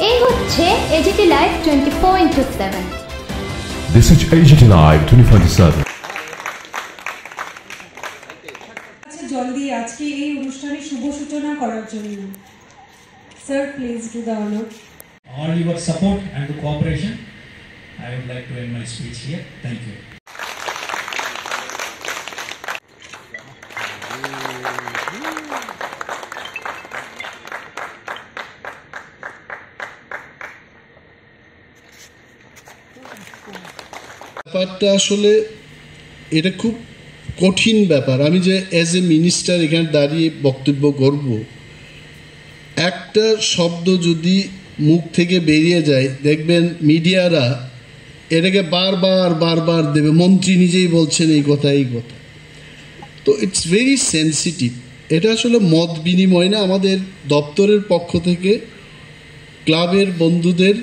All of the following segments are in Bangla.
এই হচ্ছে AGT Live 24/7। This is AGT Live 24/7। আচ্ছা জলদি আজকে এই অনুষ্ঠানের শুভ সূচনা করার জন্য sir please do the honour. All your support and the cooperation, I would like to end my speech here. Thank you. ব্যাপারটা আসলে এটা খুব কঠিন ব্যাপার। আমি যে অ্যাজ এ মিনিস্টার এখানে দাঁড়িয়ে বক্তব্য করব, একটা শব্দ যদি মুখ থেকে বেরিয়ে যায় দেখবেন মিডিয়ারা এটাকে বারবার দেবে। মন্ত্রী নিজেই বলছেন এই কথা। তো ইটস ভেরি সেন্সিটিভ। এটা আসলে মত বিনিময় না, আমাদের দপ্তরের পক্ষ থেকে ক্লাবের বন্ধুদের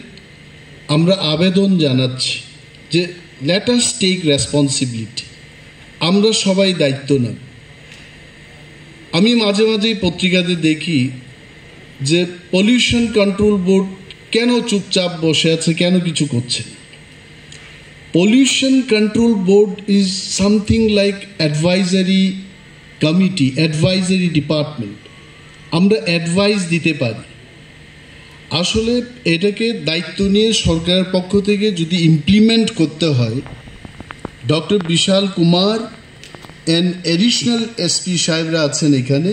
আমরা আবেদন জানাচ্ছি যে লেট আস টেক রেসপন্সিবিলিটি। আমরা সবাই দায়িত্ব নেব। আমি মাঝে মাঝেই পত্রিকাতে দেখি যে পলিউশন কন্ট্রোল বোর্ড কেন চুপচাপ বসে আছে, কেন কিছু করছে না। Pollution control board is something like advisory committee, advisory department. আমরা অ্যাডভাইস দিতে পারি। আসলে এটাকে দায়িত্ব নিয়ে সরকারের পক্ষ থেকে যদি ইমপ্লিমেন্ট করতে হয়, doctor Vishal Kumar and additional SP সাহেবরা আছেন এখানে,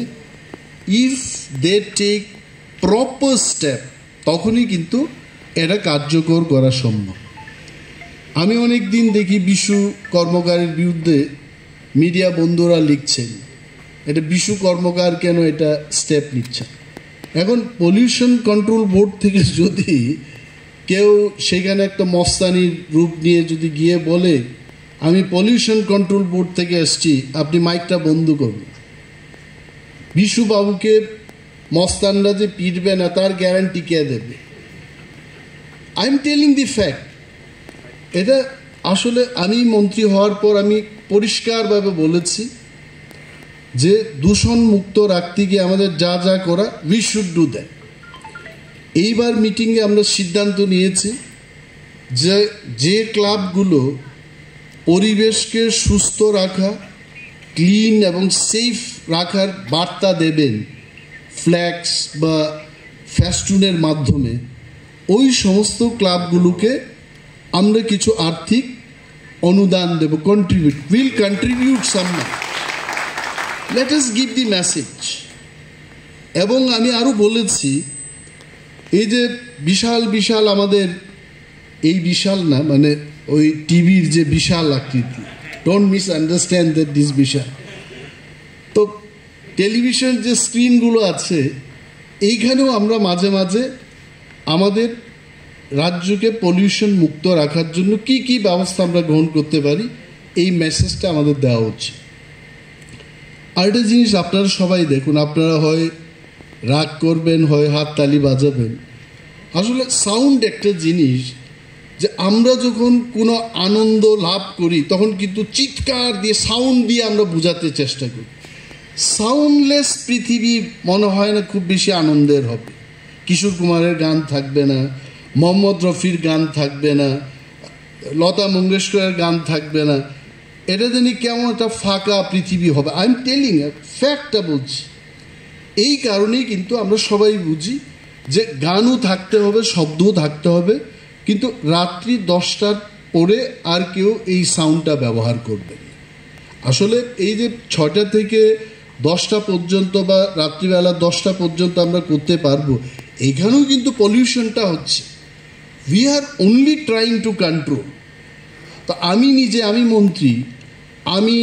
if they take proper step তখনই কিন্তু এটা কার্যকর করা সম্ভব। আমি অনেক দিন দেখি বিশু কর্মকারের বিরুদ্ধে মিডিয়া বন্ধুরা লিখছেন, এটা বিশু কর্মকার কেন এটা স্টেপ নিচ্ছে। এখন পলিউশন কন্ট্রোল বোর্ড থেকে যদি কেউ সেখানে একটা মস্তানির রূপ নিয়ে যদি গিয়ে বলে আমি পলিউশন কন্ট্রোল বোর্ড থেকে এসছি, আপনি মাইকটা বন্ধ করুন, বিশুবাবুকে মস্তানরা যে পিটবে না তার গ্যারান্টি কে দেবে? I am telling the fact. এটা আসলে আমি মন্ত্রী হওয়ার পর আমি পরিষ্কারভাবে বলেছি যে দূষণ মুক্ত রাখতে গিয়ে আমাদের যা যা করা উই শুড ডু দ্যাট। এইবার মিটিংয়ে আমরা সিদ্ধান্ত নিয়েছি যে যে ক্লাবগুলো পরিবেশকে সুস্থ রাখা, ক্লিন এবং সেফ রাখার বার্তা দেবেন ফ্ল্যাক্স বা ফেস্টুনের মাধ্যমে, ওই সমস্ত ক্লাবগুলোকে আমরা কিছু আর্থিক অনুদান দেব, will contribute some money. Let us give the message. এবং আমি আরও বলেছি, এই যে বিশাল আমাদের, এই বিশাল না মানে ওই টিভির যে বিশাল আকৃতি, don't misunderstand that this বিশাল। তো টেলিভিশন যে স্ক্রিনগুলো আছে এইখানেও আমরা মাঝে মাঝে আমাদের রাজ্যকে পলিউশন মুক্ত রাখার জন্য কি কি ব্যবস্থা আমরা গ্রহণ করতে পারি, এই মেসেজটা আমাদের দেওয়া উচিত। আরেকটা জিনিস আপনারা সবাই দেখুন, আপনারা হয় রাগ করবেন, হয় হাততালি বাজাবেন। আসলে সাউন্ড একটা জিনিস যে আমরা যখন কোনো আনন্দ লাভ করি তখন কিন্তু চিৎকার দিয়ে সাউন্ড দিয়ে আমরা বোঝাতে চেষ্টা করি। সাউন্ডলেস পৃথিবী মনে হয় না খুব বেশি আনন্দের হবে। কিশোর কুমারের গান থাকবে না, মোহাম্মদ রফির গান থাকবে না, লতা মঙ্গেশকরের গান থাকবে না। এটা জানি কেমন একটা ফাঁকা পৃথিবী হবে। আই এম টেলিং ফ্যাক্টটা বলছি। এই কারণেই কিন্তু আমরা সবাই বুঝি যে গানও থাকতে হবে, শব্দও থাকতে হবে, কিন্তু রাত্রি 10টার পরে আর কেউ এই সাউন্ডটা ব্যবহার করবে না। আসলে এই যে 6টা থেকে 10টা পর্যন্ত বা রাত্রিবেলা 10টা পর্যন্ত আমরা করতে পারবো, এখানেও কিন্তু পলিউশনটা হচ্ছে। We are only trying to control. তো আমি মন্ত্রী, আমি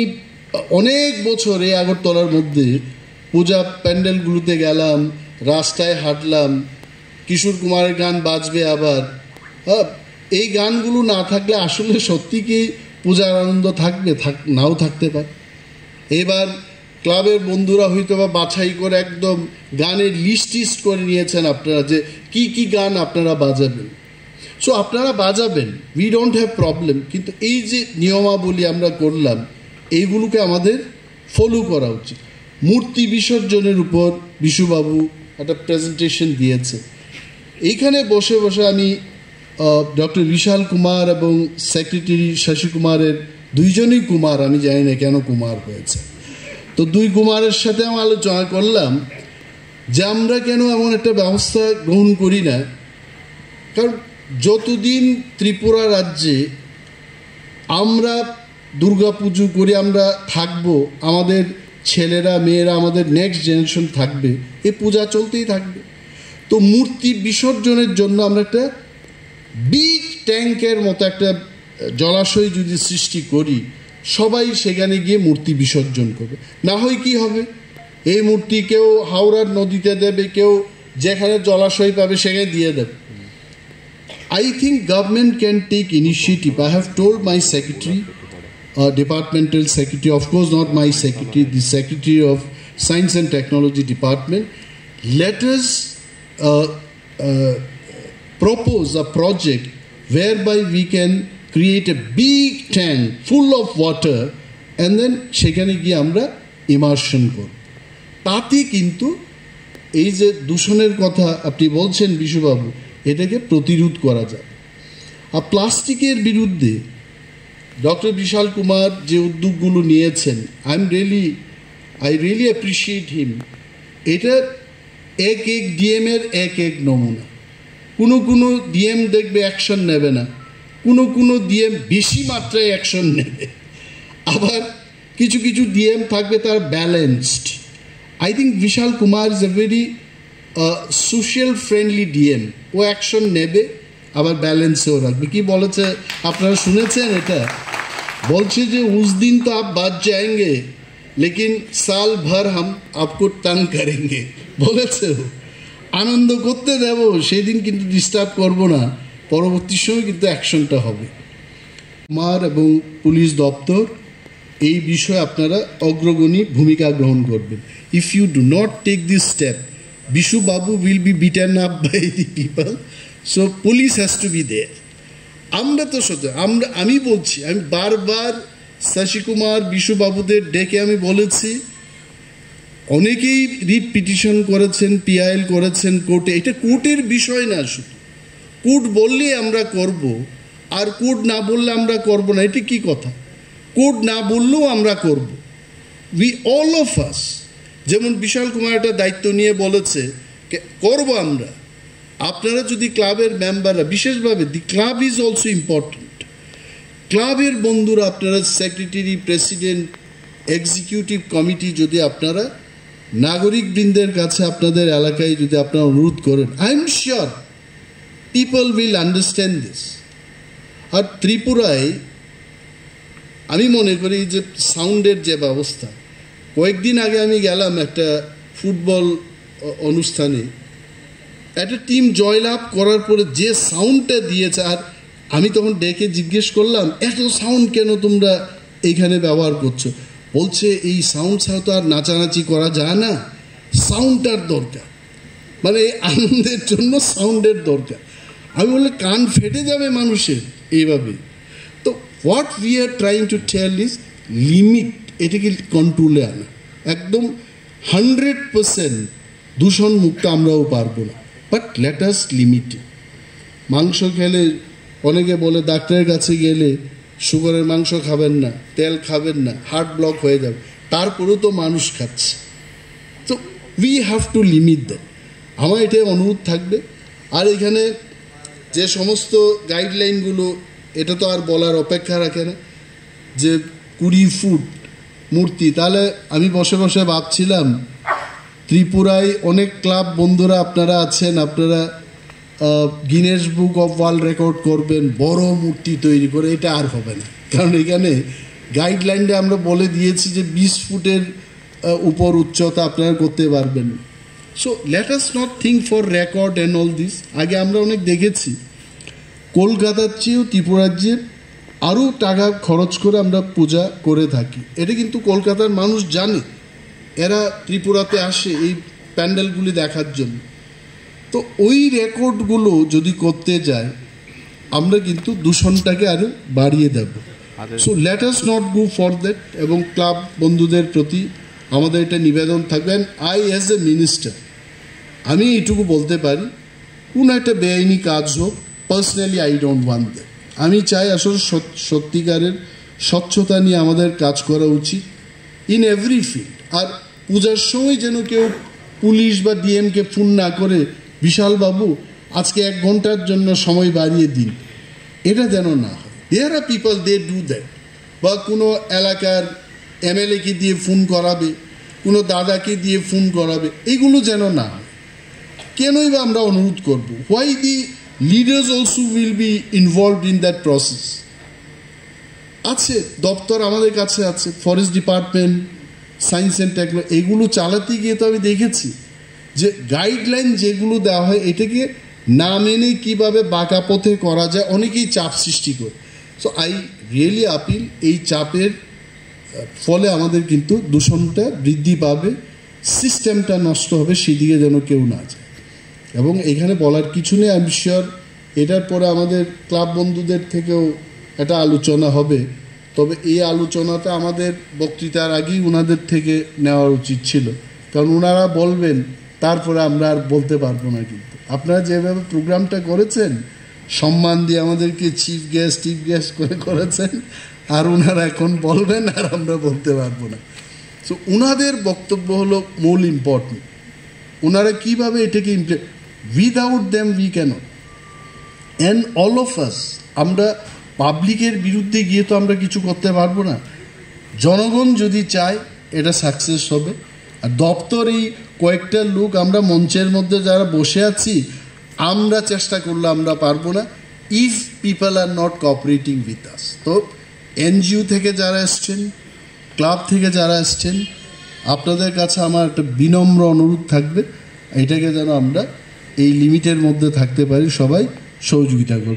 অনেক বছর এই আগরতলার মধ্যে পূজা প্যান্ডেলগুলোতে গেলাম, রাস্তায় হাঁটলাম, কিশোর কুমারের গান বাজবে আবার। এই গানগুলো না থাকলে আসলে সত্যি কি পূজার আনন্দ থাকবে? নাও থাকতে পারে। এবার ক্লাবের বন্ধুরা হয়তো বা বাছাই করে একদম গানের লিস্ট করে নিয়েছেন আপনারা যে কি কি গান আপনারা বাজাবেন। সো আপনারা বাজাবেন, উই ডোন্ট হ্যাভ প্রবলেম। কিন্তু এই যে নিয়মাবলী আমরা করলাম, এইগুলোকে আমাদের ফলো করা উচিত। মূর্তি বিসর্জনের উপর বিশুবাবু একটা প্রেজেন্টেশন দিয়েছে। এইখানে বসে বসে আমি ডক্টর বিশাল কুমার এবং সেক্রেটারি শশী কুমারের দুইজনই কুমার, আমি জানি না কেন কুমার হয়েছে, তো দুই কুমারের সাথে আমি আলোচনা করলাম যে আমরা কেন এমন একটা ব্যবস্থা গ্রহণ করি না। কারণ যতদিন ত্রিপুরা রাজ্যে আমরা দুর্গাপুজো করে আমরা থাকবো, আমাদের ছেলেরা মেয়েরা আমাদের নেক্সট জেনারেশন থাকবে, এই পূজা চলতেই থাকবে। তো মূর্তি বিসর্জনের জন্য আমরা একটা বিগ ট্যাঙ্কের মতো একটা জলাশয় যদি সৃষ্টি করি, সবাই সেখানে গিয়ে মূর্তি বিসর্জন করবে। না হয় কি হবে, এই মূর্তি কেউ হাওড়ার নদীতে দেবে, কেউ যেখানে জলাশয় পাবে সেখানে দিয়ে দেবে। I think government can take initiative. I have told my secretary, departmental secretary, of course not my secretary, the secretary of Science and Technology Department, let us propose a project whereby we can create a big tank full of water and then সেখানে গিয়ে আমরা ইমার্শন করব। তাতে কিন্তু এই যে দূষণের কথা আপনি বলছেন বিশুবাবু, এটাকে প্রতিরোধ করা যায়। আর প্লাস্টিকের বিরুদ্ধে ডক্টর বিশাল কুমার যে উদ্যোগগুলো নিয়েছেন, আই রিয়েলি অ্যাপ্রিসিয়েট হিম। এটা এক ডিএমের এক নমুনা। কোনো ডিএম দেখবে অ্যাকশন নেবে না, কোনো ডিএম বেশি মাত্রায় অ্যাকশন নেবে, আবার কিছু ডিএম থাকবে তার balanced. I think Vishal Kumar is a very social friendly DM. ও অ্যাকশন নেবে আবার ব্যালেন্সেও রাখবে। কি বলেছে আপনারা শুনেছেন? এটা বলছে যে উস দিন তো আপ বাদ যাएंगे लेकिन साल भर हम आपको तंग करेंगे বলেছে। আনন্দ করতে দেব, সেদিন কিন্তু ডিস্টার্ব করব না, পরবর্তী সময় কিন্তু অ্যাকশনটা হবে। কুমার এবং পুলিশ দপ্তর এই বিষয়ে আপনারা অগ্রগণী ভূমিকা গ্রহণ করবেন। If you do not take this step, Bishu Babu will be beaten up by the people, so police has to be there. আমরা তো সোজা আমি বলছি, আমি বারবার শশী কুমার বিশু বাবুদের ডেকে আমি বলেছি, অনেকেই রিট পিটিশন করেছেন, পিআইএল করেছেন কোর্টে। এটা কোর্টের বিষয় না, শুধু কোর্ট বললে আমরা করব আর কোর্ট না বললে আমরা করব না, এটা কি কথা? কোর্ট না বললেও আমরা করব, উই অল অফ আস। যেমন বিশাল কুমার একটা দায়িত্ব নিয়ে বলেছে করব আমরা। আপনারা যদি ক্লাবের মেম্বাররা, বিশেষভাবে দি ক্লাব ইজ অলসো ইম্পর্টেন্ট, ক্লাবের বন্ধুরা, আপনারা সেক্রেটারি, প্রেসিডেন্ট, এক্সিকিউটিভ কমিটি, যদি আপনারা নাগরিকবৃন্দের কাছে আপনাদের এলাকায় যদি আপনারা অনুরোধ করেন, I am sure people will understand this. আর ত্রিপুরায় আমি মনে করি যে সাউন্ডের যে ব্যবস্থা, কয়েকদিন আগে আমি গেলাম একটা ফুটবল অনুষ্ঠানে, একটা টিম জয়লাভ করার পরে যে সাউন্ডটা দিয়েছে, আর আমি তখন ডেকে জিজ্ঞেস করলাম এত সাউন্ড কেন তোমরা এইখানে ব্যবহার করছো? বলছে এই সাউন্ড ছাড়া তো আর নাচানাচি করা যায় না, সাউন্ডটার দরকার, মানে আনন্দের জন্য সাউন্ডের দরকার। আমি বললাম কান ফেটে যাবে মানুষের এইভাবে। তো what we are trying to tell is limit, এটাকে কন্ট্রোলে আনা। একদম 100% দূষণ মুক্ত আমরাও পারবো না, বাট লেট আস লিমিট। মাংস খেলে অনেকে বলে ডাক্তারের কাছে গেলে সুগারের মাংস খাবেন না, তেল খাবেন না, হার্ট ব্লক হয়ে যাবে, তারপরেও তো মানুষ খাচ্ছে। তো we have to limit that. আমার এটাই অনুরোধ থাকবে। আর এখানে যে সমস্ত গাইডলাইনগুলো, এটা তো আর বলার অপেক্ষা রাখে না, যে 20 ফুট মূর্তি, তাহলে আমি বসে বসে ভাবছিলাম ত্রিপুরায় অনেক ক্লাব বন্ধুরা আপনারা আছেন, আপনারা Guinness book of world record করবেন, বড় মূর্তি তৈরি করে। এটা আর হবে না, কারণ এখানে গাইডলাইনে আমরা বলে দিয়েছি যে 20 ফুটের উপর উচ্চতা আপনারা করতে পারবেন। So let us not think for record and all this. আগে আমরা অনেক দেখেছি কলকাতার চেয়েও ত্রিপুরা রাজ্যে আরও টাকা খরচ করে আমরা পূজা করে থাকি। এটা কিন্তু কলকাতার মানুষ জানে, এরা ত্রিপুরাতে আসে এই প্যান্ডেলগুলি দেখার জন্য। তো ওই রেকর্ডগুলো যদি করতে যায়, আমরা কিন্তু দূষণটাকে আরও বাড়িয়ে দেব। So let us not go for that. এবং ক্লাব বন্ধুদের প্রতি আমাদের এটা নিবেদন থাকবে। And I as a minister আমি এইটুকু বলতে পারি, কোনো একটা বেআইনি কাজ হোক, personally I don't want that. আমি চাই আসলে সত্যিকারের স্বচ্ছতা নিয়ে আমাদের কাজ করা উচিত ইন এভরি ফিল্ড। আর পূজার সময় যেন কেউ পুলিশ বা ডিএমকে ফোন না করে, বিশাল বাবু আজকে 1 ঘন্টার জন্য সময় বাড়িয়ে দিন, এটা যেন না হয়। দেয়ার আর পিপল দে ডু দ্যাট। বা কোনো এলাকার এমএলএকে দিয়ে ফোন করাবে, কোনো দাদাকে দিয়ে ফোন করাবে, এইগুলো যেন না হয়। কেনই বা আমরা অনুরোধ করব? Why the leaders also will be involved in that process. আছে দপ্তর আমাদের কাছে আছে, forest department, science and technology, এগুলো চালাতে গিয়ে তো আমি দেখেছি যে গাইডলাইন যেগুলো দেওয়া হয় এটাকে না মেনে কীভাবে বাঁকা পথে করা যায়, অনেকেই চাপ সৃষ্টি করে। সো আই রিয়েলি আপিল, এই চাপের ফলে আমাদের কিন্তু দূষণটা বৃদ্ধি পাবে, সিস্টেমটা নষ্ট হবে, সেদিকে যেন কেউ না যায়। এবং এখানে বলার কিছু নেই, আমি শিওর এটার পরে আমাদের ক্লাব বন্ধুদের থেকেও একটা আলোচনা হবে। তবে এই আলোচনাটা আমাদের বক্তৃতার আগেই ওনাদের থেকে নেওয়া উচিত ছিল, কারণ ওনারা বলবেন, তারপরে আমরা আর বলতে পারবো না। কিন্তু আপনারা যেভাবে প্রোগ্রামটা করেছেন, সম্মান দিয়ে আমাদেরকে চিফ গেস্ট করে করেছেন, আর ওনারা এখন বলবেন আর আমরা বলতে পারবো না। সো ওনাদের বক্তব্য হলো মূল ইম্পর্টেন্ট। ওনারা কীভাবে এটাকে without them we cannot. And all of us, আমরা পাবলিকের বিরুদ্ধে গিয়ে তো আমরা কিছু করতে পারবো না। জনগণ যদি চায় এটা সাকসেস হবে। আর দপ্তর এই কয়েকটা লোক আমরা মঞ্চের মধ্যে যারা বসে আছি, আমরা চেষ্টা করলে আমরা পারবো না, if people are not cooperating with us. তো এনজিও থেকে যারা এসছেন, ক্লাব থেকে যারা এসছেন, আপনাদের কাছে আমার একটা বিনম্র অনুরোধ থাকবে, এটাকে যেন আমরা এই লিমিটের মধ্যে থাকতে পারি, সবাই সহযোগিতা করবে।